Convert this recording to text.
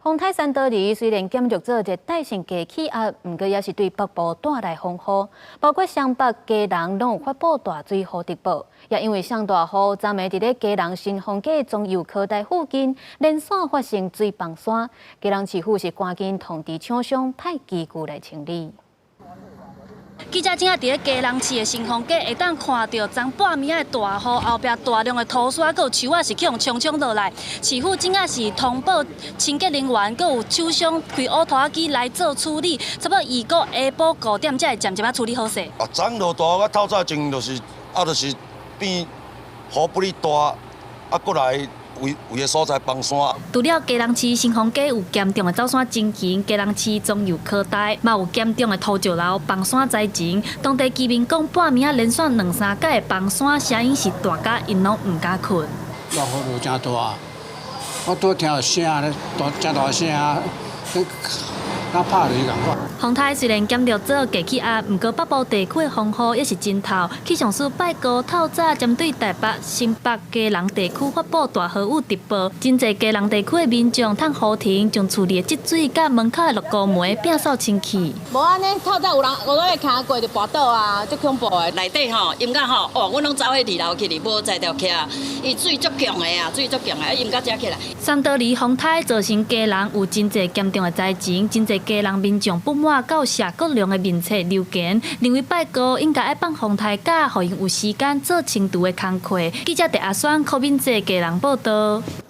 丰泰三道里虽然减弱做热带性低气压，不过也是对北部带来风雨，包括湘北、基隆拢有发布大水雨特报。也因为上大雨，昨暝伫咧基隆新丰街中油科台附近连续发生水崩山，基隆市府是赶紧通知厂商派机具来清理。 记者正在伫咧基隆市的新丰街，会当看到昨半暝的大雨，后壁大量的土沙佮有树仔是去用冲落来。市府正在是通报清洁人员，佮有厂商开乌拖机来做处理。差不多预估下晡5点才会渐渐处理好势。啊，昨落大雨，透早前就是变雨不哩大，过来。 有个所在崩山。除了基隆市新丰街有严重的走山情形，基隆市中油科台嘛有严重的土石流崩山灾情。当地居民讲，半暝连续2、3届的崩山声音是大甲因拢唔敢困。落雨真大，我拄听到声咧，真大声，那拍就是共款。丰泰虽然减弱做低气压，不过北部地区的风雨也是真透。气象署拜五透早针对台北、新北、基隆地区发布大雨雨特报，真侪基隆地区的民众趁雨停，将厝里的积水甲门口的落雨梅摒扫清气。无安尼，透早有人我咧行过就跋倒啊，足恐怖的。内底吼，阴甲吼，哦，阮拢走去2楼去哩，无在条溪啊，伊水足强的啊，水足强的，阴甲遮起来。三道里丰泰造成基隆有真侪严重的灾情，真侪基隆民众不满到社各量的面册留言，认为拜五应该要放丰泰假，互因有时间做清除的工课。记者狄阿选柯敏哲基隆报道。